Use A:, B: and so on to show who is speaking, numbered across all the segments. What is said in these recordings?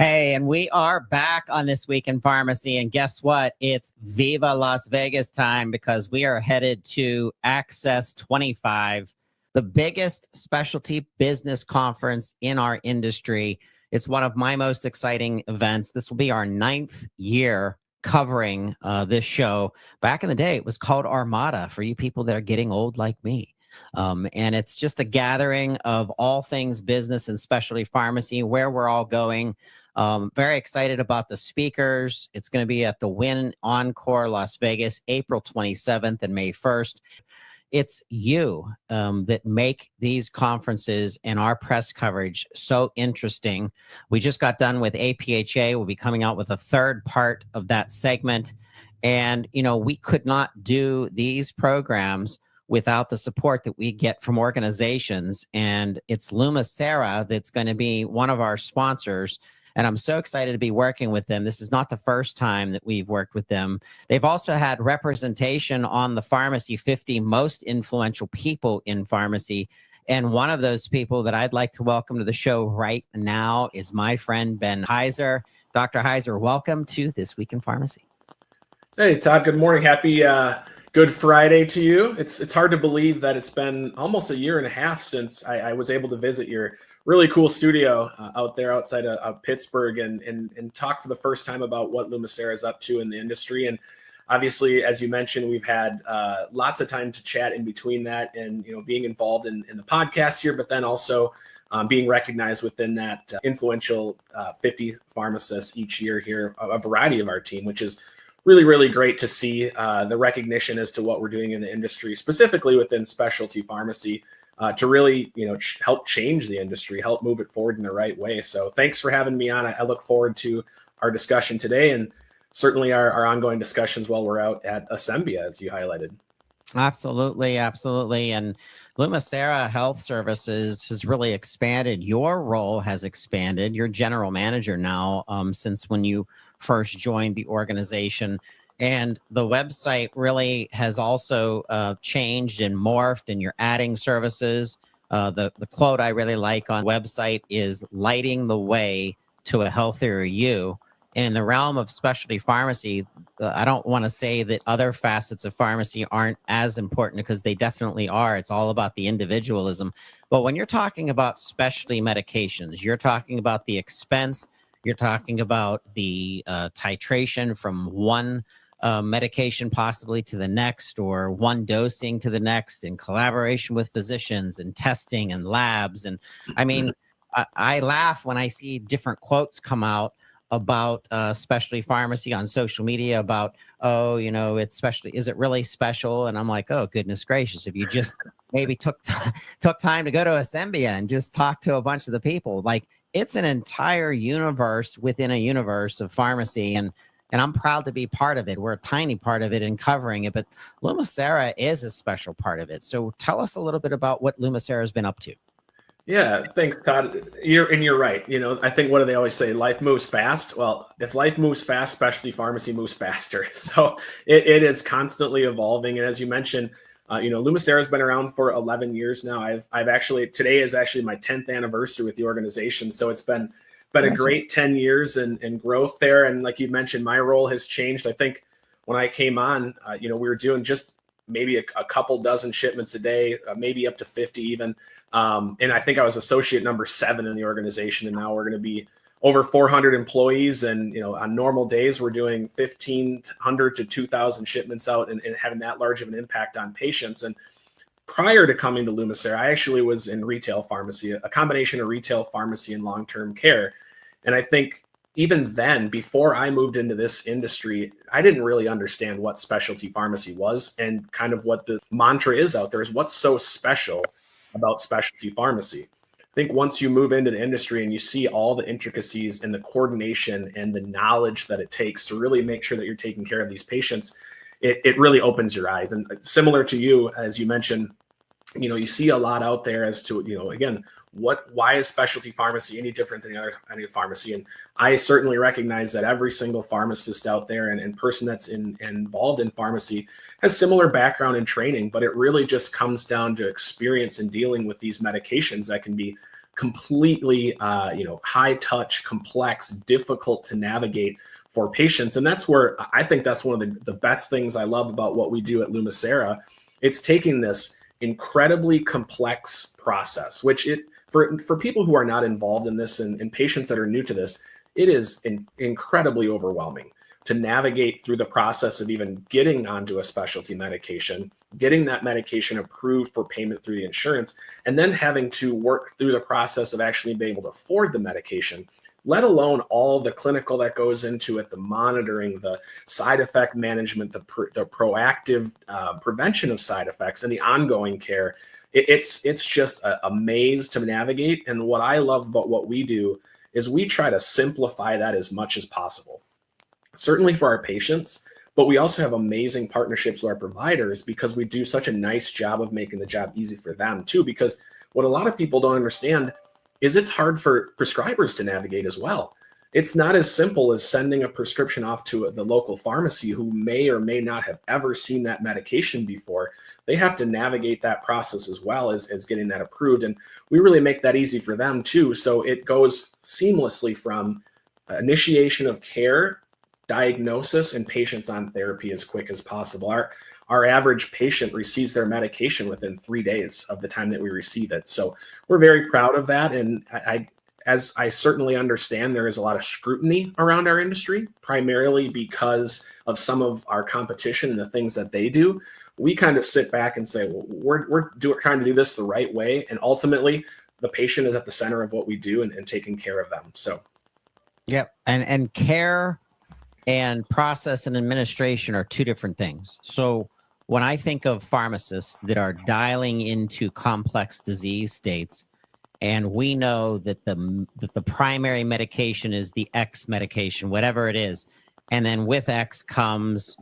A: Hey, and we are back on This Week in Pharmacy. And guess what? It's Viva Las Vegas time because we are headed to Access 25, the biggest specialty business conference in our industry. It's one of my most exciting events. This will be our 9th year covering this show. Back in the day, it was called Armada for you people that are getting old like me. And it's just a gathering of all things business and specialty pharmacy, where we're all going. Very excited about the speakers. It's going to be at the Wynn Encore Las Vegas, April 27th and May 1st. It's you that make these conferences and our press coverage so interesting. We just got done with APHA. We'll be coming out with a third part of that segment. And, you know, we could not do these programs without the support that we get from organizations. And it's Lumicera that's going to be one of our sponsors. And I'm so excited to be working with them. This is not the first time that we've worked with them. They've also had representation on the Pharmacy 50 most influential people in pharmacy. And one of those people that I'd like to welcome to the show right now is my friend, Ben Heiser. Dr. Heiser, welcome to This Week in Pharmacy.
B: Hey, Todd, good morning. Happy Good Friday to you. It's hard to believe that it's been almost a year and a half since I was able to visit your really cool studio out there outside of Pittsburgh and talk for the first time about what Lumicera is up to in the industry. And obviously, as you mentioned, we've had lots of time to chat in between that and, you know, being involved in the podcast here, but then also being recognized within that influential 50 pharmacists each year here, a variety of our team, which is really, really great to see the recognition as to what we're doing in the industry, specifically within specialty pharmacy, to really, you know, help change the industry, help move it forward in the right way. So thanks for having me on. I look forward to our discussion today and certainly our ongoing discussions while we're out at Assembia, as you highlighted.
A: Absolutely, absolutely. And Lumicera Health Services has really expanded. Your role has expanded. You're general manager now since when you first joined the organization. And the website really has also changed and morphed, and you're adding services. The quote I really like on the website is lighting the way to a healthier you. In the realm of specialty pharmacy, I don't want to say that other facets of pharmacy aren't as important, because they definitely are. It's all about the individualism. But when you're talking about specialty medications, you're talking about the expense, you're talking about the titration from one medication possibly to the next, or one dosing to the next, in collaboration with physicians and testing and labs. And I mean, I laugh when I see different quotes come out about specialty pharmacy on social media about, oh, you know, it's specialty. Is it really special? And I'm like, oh, goodness gracious. If you just maybe took time to go to Assembia and just talk to a bunch of the people, like, it's an entire universe within a universe of pharmacy. And I'm proud to be part of it. We're a tiny part of it in covering it, but Lumicera is a special part of it. So tell us a little bit about what Lumicera has been up to.
B: Yeah, thanks, Todd. You're right. You know, I think, what do they always say? Life moves fast. Well, if life moves fast, specialty pharmacy moves faster. So it is constantly evolving. And as you mentioned, you know, Lumicera has been around for 11 years now. I've actually, today is actually my 10th anniversary with the organization. So it's been a great 10 years and growth there. And like you mentioned, my role has changed. I think when I came on, you know, we were doing just maybe a couple dozen shipments a day, maybe up to 50 even. And I think I was associate number 7 in the organization. And now we're going to be over 400 employees. And, you know, on normal days, we're doing 1,500 to 2,000 shipments out and having that large of an impact on patients. And prior to coming to Lumicera, I actually was in retail pharmacy, a combination of retail pharmacy and long-term care. And I think even then, before I moved into this industry, I didn't really understand what specialty pharmacy was, and kind of what the mantra is out there is, what's so special about specialty pharmacy. I think once you move into the industry and you see all the intricacies and the coordination and the knowledge that it takes to really make sure that you're taking care of these patients, it really opens your eyes. And similar to you, as you mentioned, you know, you see a lot out there as to, you know, again, why is specialty pharmacy any different than any pharmacy? And I certainly recognize that every single pharmacist out there and person that's involved in pharmacy has similar background and training, but it really just comes down to experience in dealing with these medications that can be completely, high touch, complex, difficult to navigate for patients. And that's where I think that's one of the best things I love about what we do at Lumicera. It's taking this incredibly complex process, which for people who are not involved in this and patients that are new to this, it is incredibly overwhelming to navigate through the process of even getting onto a specialty medication, getting that medication approved for payment through the insurance, and then having to work through the process of actually being able to afford the medication, let alone all the clinical that goes into it, the monitoring, the side effect management, the proactive prevention of side effects, and the ongoing care. It's just a maze to navigate. And what I love about what we do is we try to simplify that as much as possible, certainly for our patients, but we also have amazing partnerships with our providers because we do such a nice job of making the job easy for them too. Because what a lot of people don't understand is it's hard for prescribers to navigate as well. It's not as simple as sending a prescription off to the local pharmacy who may or may not have ever seen that medication before. They have to navigate that process as well as getting that approved. And we really make that easy for them too. So it goes seamlessly from initiation of care, diagnosis, and patients on therapy as quick as possible. Our average patient receives their medication within 3 days of the time that we receive it. So we're very proud of that. And as I certainly understand, there is a lot of scrutiny around our industry, primarily because of some of our competition and the things that they do. We kind of sit back and say, well, we're trying to do this the right way. And ultimately, the patient is at the center of what we do and taking care of them. So,
A: yep. And care and process and administration are two different things. So when I think of pharmacists that are dialing into complex disease states, and we know that the primary medication is the X medication, whatever it is, and then with X comes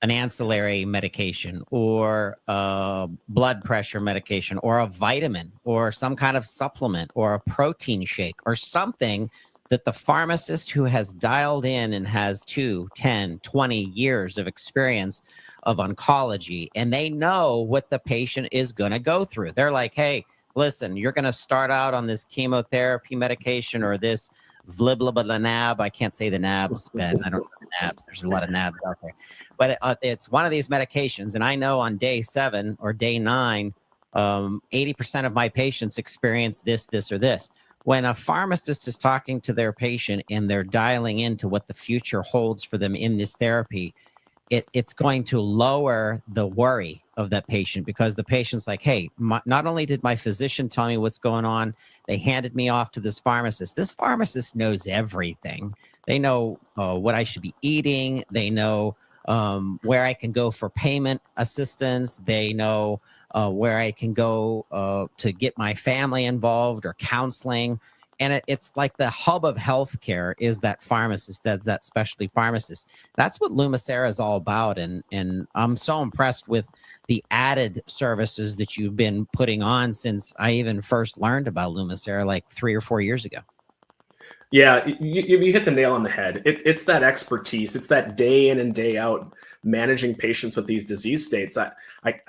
A: an ancillary medication or a blood pressure medication or a vitamin or some kind of supplement or a protein shake or something that the pharmacist who has dialed in and has 2, 10, 20 years of experience of oncology, and they know what the patient is going to go through. They're like, hey, listen, you're going to start out on this chemotherapy medication or this vliblablanab. I can't say the nabs, Ben. I don't know the nabs. There's a lot of nabs out there. But it's one of these medications. And I know on day 7 or day 9, 80% of my patients experience this, or this. When a pharmacist is talking to their patient and they're dialing into what the future holds for them in this therapy, it's going to lower the worry of that patient, because the patient's like, hey, not only did my physician tell me what's going on, they handed me off to this pharmacist. This pharmacist knows everything. They know what I should be eating. They know where I can go for payment assistance. They know where I can go to get my family involved or counseling. And it's like the hub of healthcare is that pharmacist, that specialty pharmacist. That's what Lumicera is all about. And I'm so impressed with the added services that you've been putting on since I even first learned about Lumicera like 3 or 4 years ago.
B: Yeah, you hit the nail on the head. It's that expertise. It's that day in and day out managing patients with these disease states. I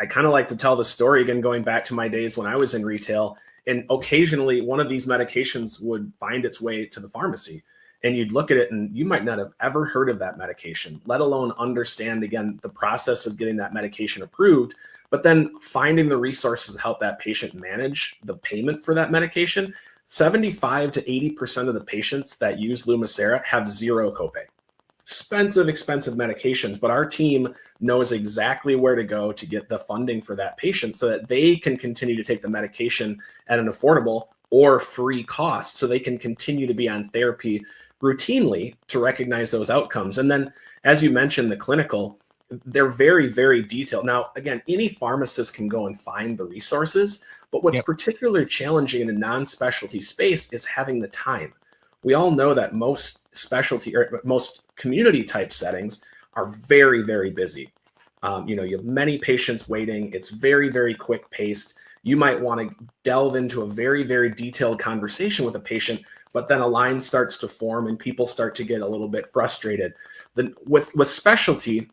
B: kind of like to tell the story again, going back to my days when I was in retail. And occasionally one of these medications would find its way to the pharmacy, and you'd look at it and you might not have ever heard of that medication, let alone understand, again, the process of getting that medication approved, but then finding the resources to help that patient manage the payment for that medication. 75 to 80% of the patients that use Lumicera have zero copay. Expensive medications, but our team knows exactly where to go to get the funding for that patient so that they can continue to take the medication at an affordable or free cost, so they can continue to be on therapy routinely to recognize those outcomes. And then, as you mentioned, the clinical, they're very, very detailed. Now, again, any pharmacist can go and find the resources, but what's particularly challenging in a non-specialty space is having the time. We all know that most specialty or most community type settings are very, very busy. You have many patients waiting. It's very, very quick paced. You might want to delve into a very, very detailed conversation with a patient, but then a line starts to form and people start to get a little bit frustrated. Then with specialty,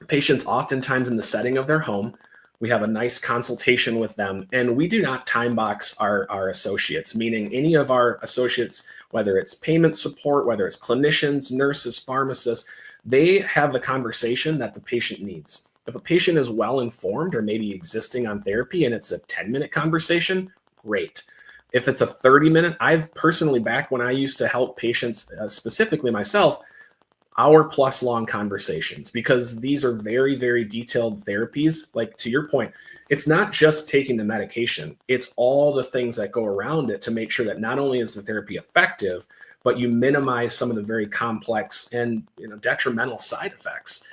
B: patients oftentimes in the setting of their home, We have a nice consultation with them, and we do not time box our associates, meaning any of our associates, whether it's payment support, whether it's clinicians, nurses, pharmacists, they have the conversation that the patient needs. If a patient is well informed or maybe existing on therapy and it's a 10-minute conversation, great. If it's a 30-minute, I've personally, back when I used to help patients, specifically myself, hour-plus long conversations, because these are very, very detailed therapies. Like, to your point, it's not just taking the medication, it's all the things that go around it to make sure that not only is the therapy effective, but you minimize some of the very complex and detrimental side effects.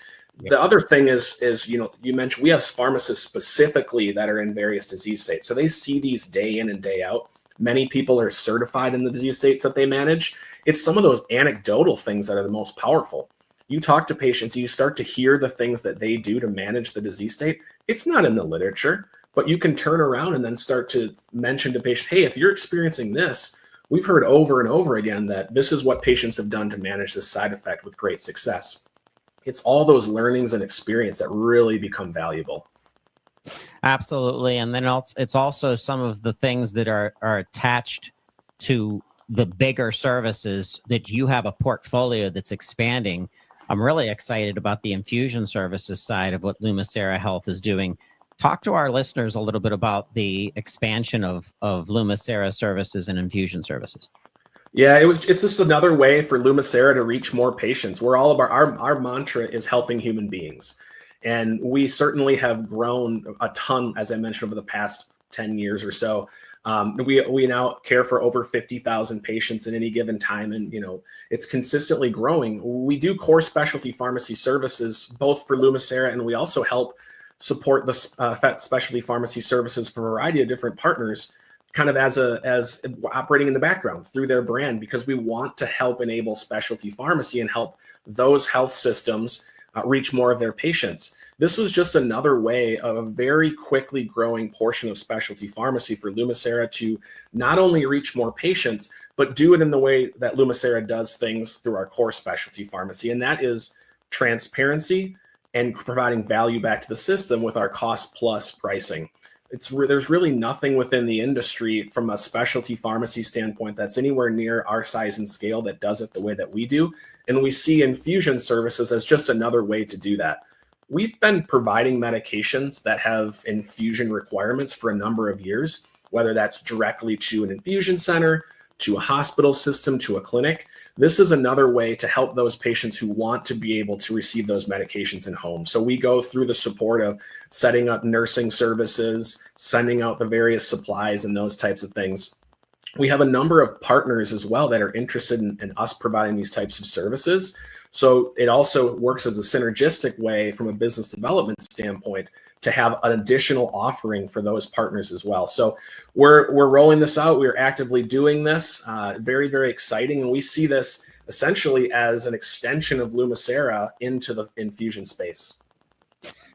B: Yeah. The other thing is you mentioned we have pharmacists specifically that are in various disease states, so they see these day in and day out. Many people are certified in the disease states that they manage. It's some of those anecdotal things that are the most powerful. You talk to patients, you start to hear the things that they do to manage the disease state. It's not in the literature, but you can turn around and then start to mention to patients, hey, if you're experiencing this, we've heard over and over again that this is what patients have done to manage this side effect with great success. It's all those learnings and experience that really become valuable.
A: Absolutely. And then it's also some of the things that are attached to the bigger services that you have a portfolio that's expanding. I'm really excited about the infusion services side of what Lumicera Health is doing. Talk to our listeners a little bit about the expansion of Lumicera services and infusion services.
B: Yeah, it's just another way for Lumicera to reach more patients. We're all about our mantra is helping human beings. And we certainly have grown a ton, as I mentioned, over the past 10 years or so. We now care for over 50,000 patients at any given time, and it's consistently growing. We do core specialty pharmacy services both for Lumicera, and we also help support the specialty pharmacy services for a variety of different partners, kind of as operating in the background through their brand, because we want to help enable specialty pharmacy and help those health systems reach more of their patients. This was just another way of a very quickly growing portion of specialty pharmacy for Lumicera to not only reach more patients, but do it in the way that Lumicera does things through our core specialty pharmacy. And that is transparency and providing value back to the system with our cost plus pricing. There's really nothing within the industry from a specialty pharmacy standpoint that's anywhere near our size and scale that does it the way that we do. And we see infusion services as just another way to do that. We've been providing medications that have infusion requirements for a number of years, whether that's directly to an infusion center, to a hospital system, to a clinic. This is another way to help those patients who want to be able to receive those medications in home. So we go through the support of setting up nursing services, sending out the various supplies and those types of things. We have a number of partners as well that are interested in us providing these types of services. So it also works as a synergistic way from a business development standpoint to have an additional offering for those partners as well. So we're rolling this out. We're actively doing this. Very, very exciting. And we see this essentially as an extension of Lumicera into the infusion space.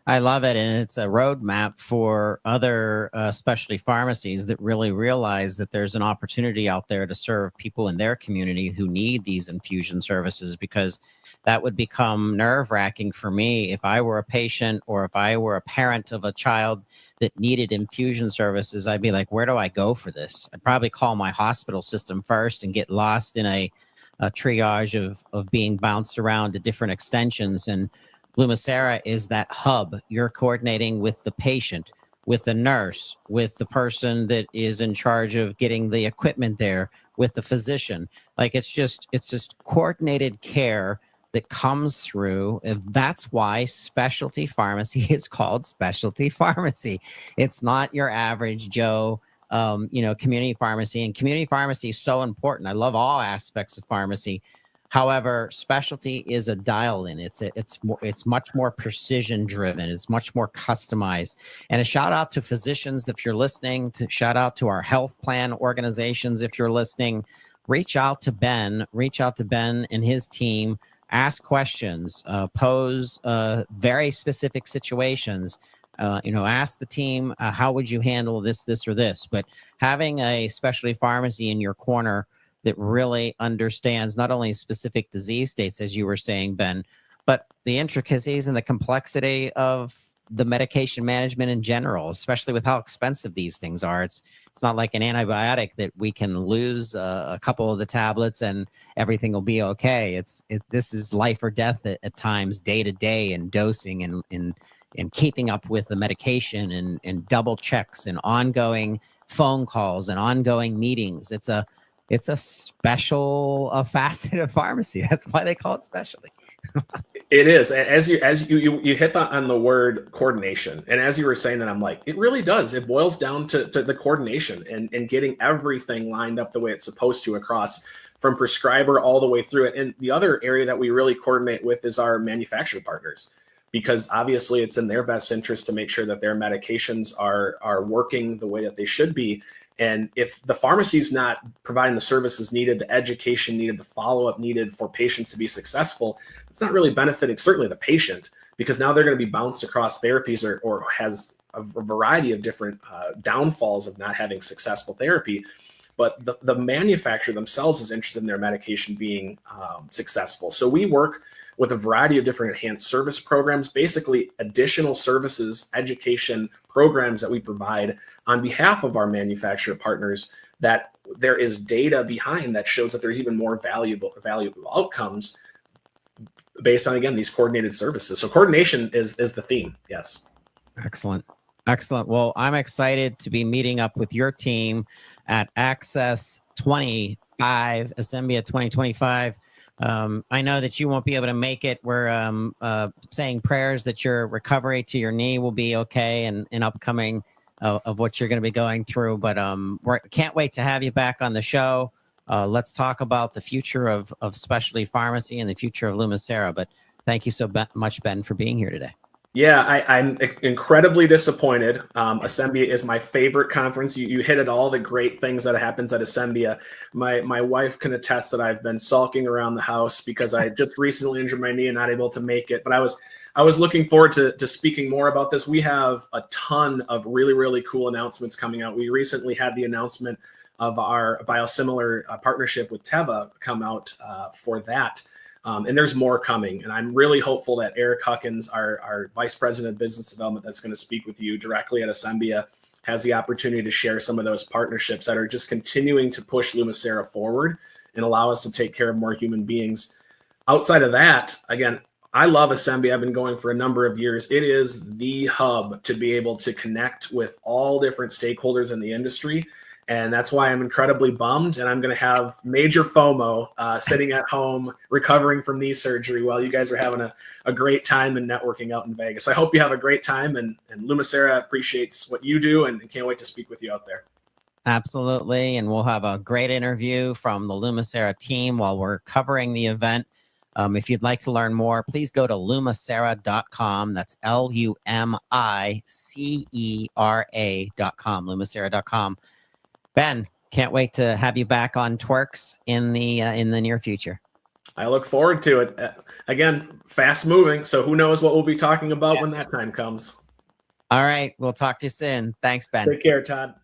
A: I love it. And it's a roadmap for other specialty pharmacies that really realize that there's an opportunity out there to serve people in their community who need these infusion services, because that would become nerve-wracking for me if I were a patient or if I were a parent of a child that needed infusion services. I'd be like, where do I go for this? I'd probably call my hospital system first and get lost in a triage of being bounced around to different extensions. And Lumicera is that hub. You're coordinating with the patient, with the nurse, with the person that is in charge of getting the equipment there, with the physician. Like it's just coordinated care that comes through. That's why specialty pharmacy is called specialty pharmacy. It's not your average Joe, community pharmacy. And community pharmacy is so important. I love all aspects of pharmacy. However, specialty is a dial-in. It's much more precision driven. It's much more customized. And a shout out to physicians if you're listening. Shout out to our health plan organizations if you're listening. Reach out to Ben and his team. Ask questions. Pose very specific situations. Ask the team, how would you handle this, or this? But having a specialty pharmacy in your corner that really understands not only specific disease states, as you were saying, Ben, but the intricacies and the complexity of the medication management in general, especially with how expensive these things are. It's not like an antibiotic that we can lose a couple of the tablets and everything will be okay. This is life or death at times, day to day, and dosing and keeping up with the medication and double checks and ongoing phone calls and ongoing meetings. It's a special facet of pharmacy. That's why they call it specialty.
B: It is. As you hit on the word coordination, and as you were saying that, I'm like, it really does. It boils down to the coordination and getting everything lined up the way it's supposed to across from prescriber all the way through it. And the other area that we really coordinate with is our manufacturer partners, because obviously it's in their best interest to make sure that their medications are working the way that they should be. And if the pharmacy is not providing the services needed, the education needed, the follow-up needed for patients to be successful, it's not really benefiting certainly the patient, because now they're going to be bounced across therapies or has a variety of different downfalls of not having successful therapy. But the manufacturer themselves is interested in their medication being successful. So we work with a variety of different enhanced service programs, basically additional services, education programs that we provide on behalf of our manufacturer partners, that there is data behind that shows that there's even more valuable outcomes based on, again, these coordinated services. So coordination is the theme. Yes. Excellent.
A: Well, I'm excited to be meeting up with your team at Access 25, Assembia 2025. I know that you won't be able to make it. We're saying prayers that your recovery to your knee will be okay and upcoming of what you're going to be going through. But we can't wait to have you back on the show. Let's talk about the future of specialty pharmacy and the future of Lumicera. But thank you so much, Ben, for being here today.
B: Yeah, I'm incredibly disappointed. Assembia is my favorite conference. You hit at all the great things that happens at Assembia. My wife can attest that I've been sulking around the house because I just recently injured my knee and not able to make it. But I was looking forward to speaking more about this. We have a ton of really, really cool announcements coming out. We recently had the announcement of our biosimilar partnership with Teva come out for that. And there's more coming. And I'm really hopeful that Eric Huckins, our Vice President of Business Development, that's going to speak with you directly at Assembia, has the opportunity to share some of those partnerships that are just continuing to push Lumicera forward and allow us to take care of more human beings. Outside of that, again, I love Assembia. I've been going for a number of years. It is the hub to be able to connect with all different stakeholders in the industry. And that's why I'm incredibly bummed. And I'm going to have major FOMO sitting at home, recovering from knee surgery while you guys are having a great time and networking out in Vegas. I hope you have a great time. And Lumicera appreciates what you do and can't wait to speak with you out there.
A: Absolutely. And we'll have a great interview from the Lumicera team while we're covering the event. If you'd like to learn more, please go to lumicera.com. That's LUMICERA.com, lumicera.com. Ben, can't wait to have you back on TWIRx in the near future.
B: I look forward to it. Again, fast moving, so who knows what we'll be talking about when that time comes.
A: All right, we'll talk to you soon. Thanks, Ben.
B: Take care, Todd.